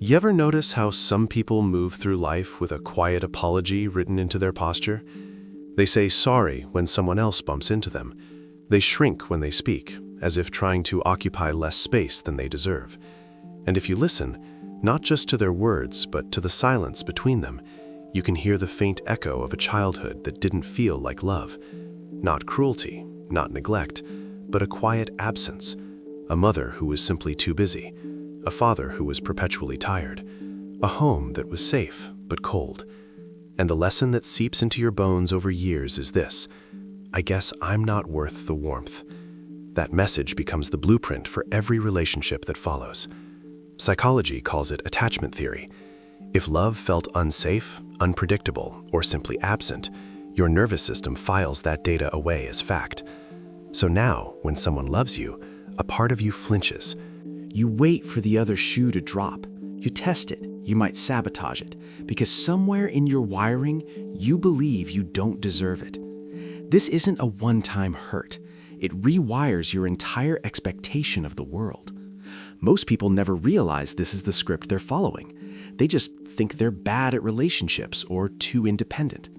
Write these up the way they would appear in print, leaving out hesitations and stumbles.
You ever notice how some people move through life with a quiet apology written into their posture? They say sorry when someone else bumps into them. They shrink when they speak, as if trying to occupy less space than they deserve. And if you listen, not just to their words, but to the silence between them, you can hear the faint echo of a childhood that didn't feel like love. Not cruelty, not neglect, but a quiet absence. A mother who was simply too busy. A father who was perpetually tired. A home that was safe, but cold. And the lesson that seeps into your bones over years is this: I guess I'm not worth the warmth. That message becomes the blueprint for every relationship that follows. Psychology calls it attachment theory. If love felt unsafe, unpredictable, or simply absent, your nervous system files that data away as fact. So now, when someone loves you, a part of you flinches. You wait for the other shoe to drop. You test it. You might sabotage it, because somewhere in your wiring, you believe you don't deserve it. This isn't a one-time hurt. It rewires your entire expectation of the world. Most people never realize this is the script they're following. They just think they're bad at relationships or too independent.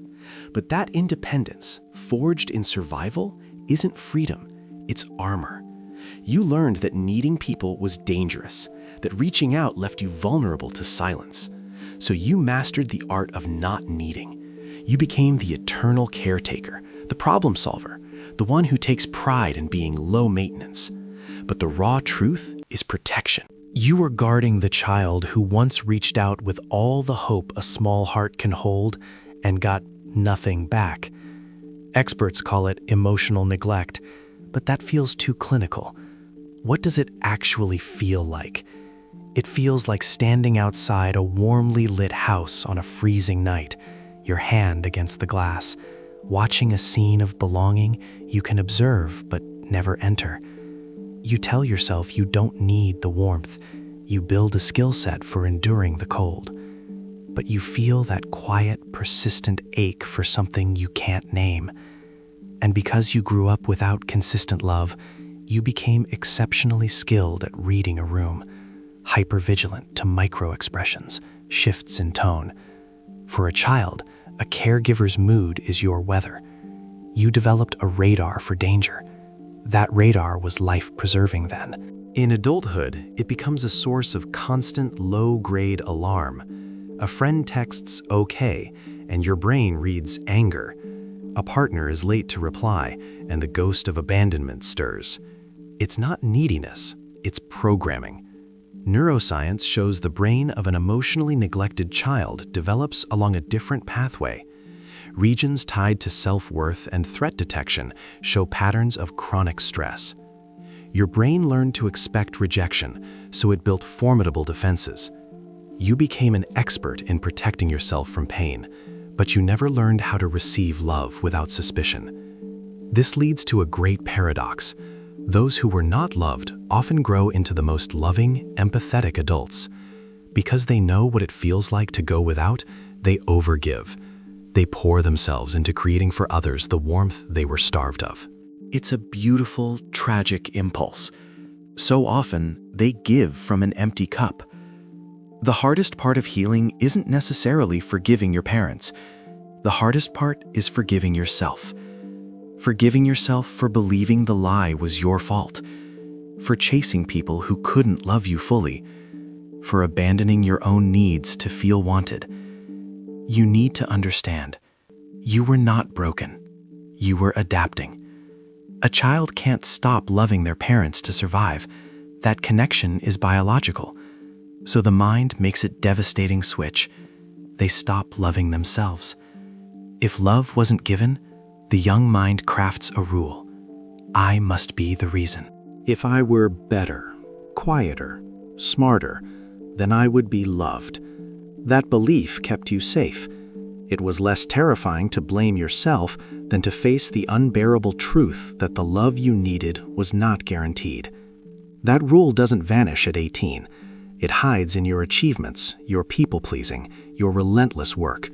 But that independence, forged in survival, isn't freedom, it's armor. You learned that needing people was dangerous, that reaching out left you vulnerable to silence. So you mastered the art of not needing. You became the eternal caretaker, the problem solver, the one who takes pride in being low maintenance. But the raw truth is protection. You were guarding the child who once reached out with all the hope a small heart can hold and got nothing back. Experts call it emotional neglect, but that feels too clinical. What does it actually feel like? It feels like standing outside a warmly lit house on a freezing night, your hand against the glass, watching a scene of belonging you can observe but never enter. You tell yourself you don't need the warmth. You build a skill set for enduring the cold. But you feel that quiet, persistent ache for something you can't name. And because you grew up without consistent love, you became exceptionally skilled at reading a room, hypervigilant to micro-expressions, shifts in tone. For a child, a caregiver's mood is your weather. You developed a radar for danger. That radar was life-preserving then. In adulthood, it becomes a source of constant low-grade alarm. A friend texts "okay," and your brain reads anger. A partner is late to reply, and the ghost of abandonment stirs. It's not neediness, it's programming. Neuroscience shows the brain of an emotionally neglected child develops along a different pathway. Regions tied to self-worth and threat detection show patterns of chronic stress. Your brain learned to expect rejection, so it built formidable defenses. You became an expert in protecting yourself from pain, but you never learned how to receive love without suspicion. This leads to a great paradox. Those who were not loved often grow into the most loving, empathetic adults. Because they know what it feels like to go without, they overgive. They pour themselves into creating for others the warmth they were starved of. It's a beautiful, tragic impulse. So often, they give from an empty cup. The hardest part of healing isn't necessarily forgiving your parents. The hardest part is forgiving yourself. Forgiving yourself for believing the lie was your fault. For chasing people who couldn't love you fully. For abandoning your own needs to feel wanted. You need to understand. You were not broken. You were adapting. A child can't stop loving their parents to survive. That connection is biological. So the mind makes a devastating switch. They stop loving themselves. If love wasn't given, the young mind crafts a rule. I must be the reason. If I were better, quieter, smarter, then I would be loved. That belief kept you safe. It was less terrifying to blame yourself than to face the unbearable truth that the love you needed was not guaranteed. That rule doesn't vanish at 18. It hides in your achievements, your people-pleasing, your relentless work.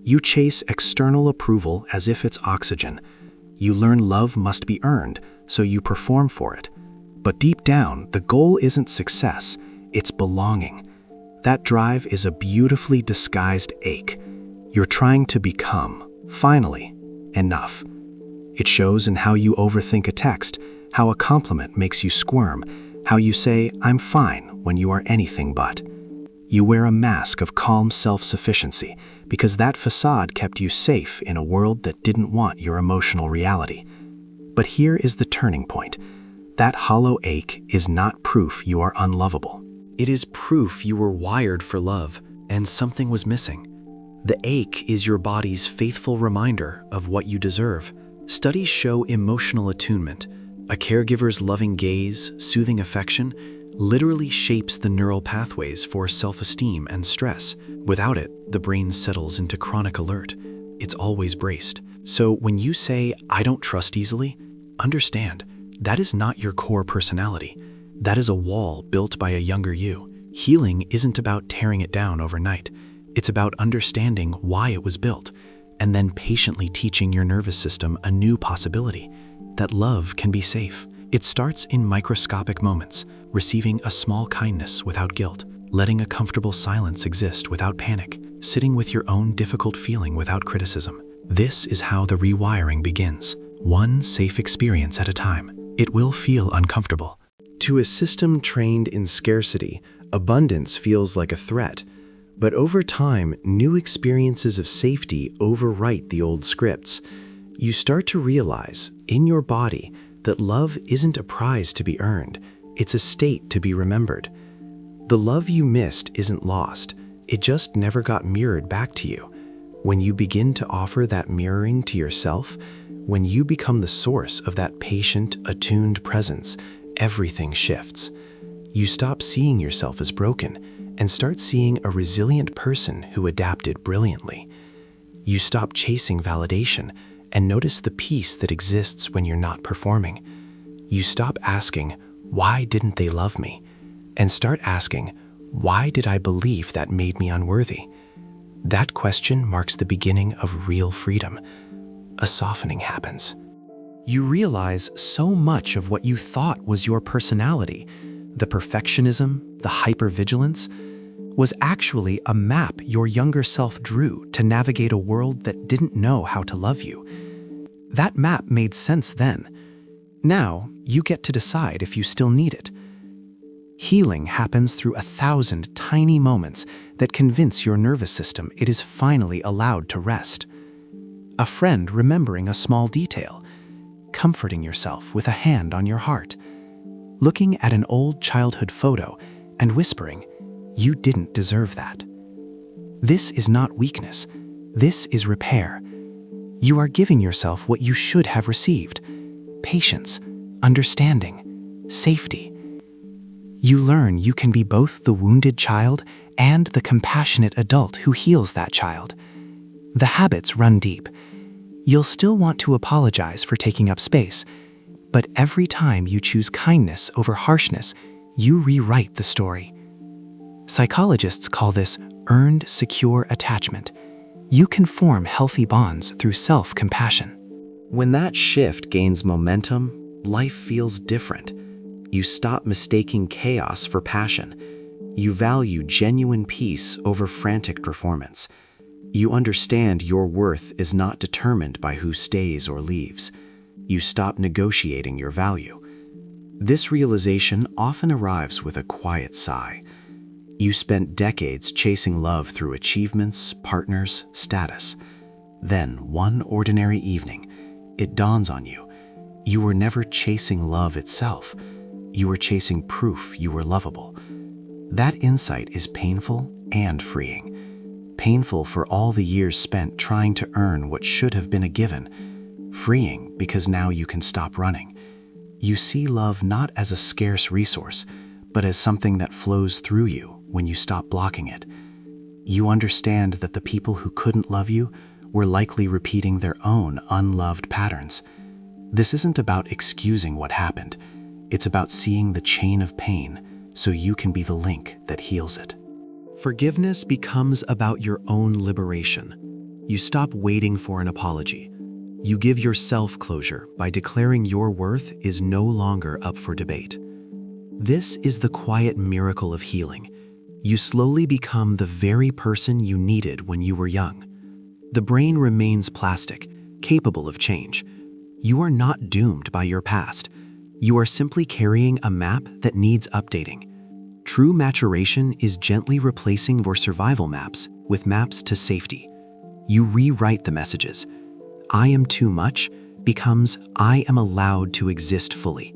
You chase external approval as if it's oxygen. You learn love must be earned, so you perform for it. But deep down, the goal isn't success, it's belonging. That drive is a beautifully disguised ache. You're trying to become, finally, enough. It shows in how you overthink a text, how a compliment makes you squirm, how you say, "I'm fine," when you are anything but. You wear a mask of calm self-sufficiency because that facade kept you safe in a world that didn't want your emotional reality. But here is the turning point. That hollow ache is not proof you are unlovable. It is proof you were wired for love and something was missing. The ache is your body's faithful reminder of what you deserve. Studies show emotional attunement. A caregiver's loving gaze, soothing affection, literally shapes the neural pathways for self-esteem and stress. Without it, the brain settles into chronic alert. It's always braced. So when you say, "I don't trust easily," understand, that is not your core personality. That is a wall built by a younger you. Healing isn't about tearing it down overnight. It's about understanding why it was built, and then patiently teaching your nervous system a new possibility, that love can be safe. It starts in microscopic moments, receiving a small kindness without guilt, letting a comfortable silence exist without panic, sitting with your own difficult feeling without criticism. This is how the rewiring begins, one safe experience at a time. It will feel uncomfortable. To a system trained in scarcity, abundance feels like a threat. But over time, new experiences of safety overwrite the old scripts. You start to realize, in your body, that love isn't a prize to be earned, it's a state to be remembered. The love you missed isn't lost, it just never got mirrored back to you. When you begin to offer that mirroring to yourself, when you become the source of that patient, attuned presence, everything shifts. You stop seeing yourself as broken and start seeing a resilient person who adapted brilliantly. You stop chasing validation and notice the peace that exists when you're not performing. You stop asking, "Why didn't they love me?" and start asking, "Why did I believe that made me unworthy?" That question marks the beginning of real freedom. A softening happens. You realize so much of what you thought was your personality, the perfectionism, the hypervigilance, was actually a map your younger self drew to navigate a world that didn't know how to love you. That map made sense then. Now, you get to decide if you still need it. Healing happens through 1,000 tiny moments that convince your nervous system it is finally allowed to rest. A friend remembering a small detail, comforting yourself with a hand on your heart, looking at an old childhood photo and whispering, "You didn't deserve that." This is not weakness. This is repair. You are giving yourself what you should have received: patience, understanding, safety. You learn you can be both the wounded child and the compassionate adult who heals that child. The habits run deep. You'll still want to apologize for taking up space, but every time you choose kindness over harshness, you rewrite the story. Psychologists call this earned secure attachment. You can form healthy bonds through self-compassion. When that shift gains momentum, life feels different. You stop mistaking chaos for passion. You value genuine peace over frantic performance. You understand your worth is not determined by who stays or leaves. You stop negotiating your value. This realization often arrives with a quiet sigh. You spent decades chasing love through achievements, partners, status. Then, one ordinary evening, it dawns on you. You were never chasing love itself. You were chasing proof you were lovable. That insight is painful and freeing. Painful for all the years spent trying to earn what should have been a given. Freeing because now you can stop running. You see love not as a scarce resource, but as something that flows through you when you stop blocking it. You understand that the people who couldn't love you were likely repeating their own unloved patterns. This isn't about excusing what happened. It's about seeing the chain of pain so you can be the link that heals it. Forgiveness becomes about your own liberation. You stop waiting for an apology. You give yourself closure by declaring your worth is no longer up for debate. This is the quiet miracle of healing. You slowly become the very person you needed when you were young. The brain remains plastic, capable of change. You are not doomed by your past. You are simply carrying a map that needs updating. True maturation is gently replacing your survival maps with maps to safety. You rewrite the messages. I am too much becomes I am allowed to exist fully.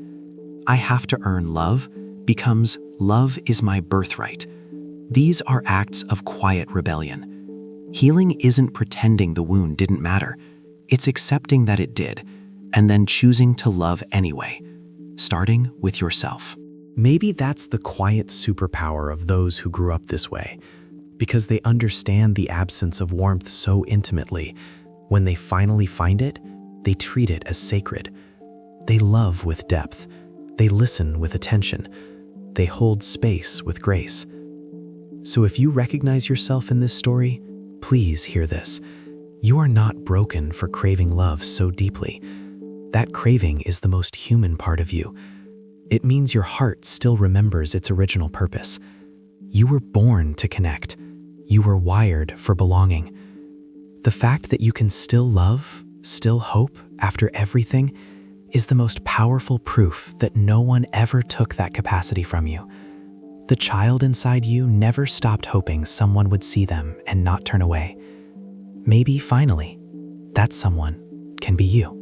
I have to earn love becomes love is my birthright. These are acts of quiet rebellion. Healing isn't pretending the wound didn't matter. It's accepting that it did, and then choosing to love anyway, starting with yourself. Maybe that's the quiet superpower of those who grew up this way, because they understand the absence of warmth so intimately. When they finally find it, they treat it as sacred. They love with depth. They listen with attention. They hold space with grace. So if you recognize yourself in this story, please hear this. You are not broken for craving love so deeply. That craving is the most human part of you. It means your heart still remembers its original purpose. You were born to connect. You were wired for belonging. The fact that you can still love, still hope after everything is the most powerful proof that no one ever took that capacity from you. The child inside you never stopped hoping someone would see them and not turn away. Maybe finally, that someone can be you.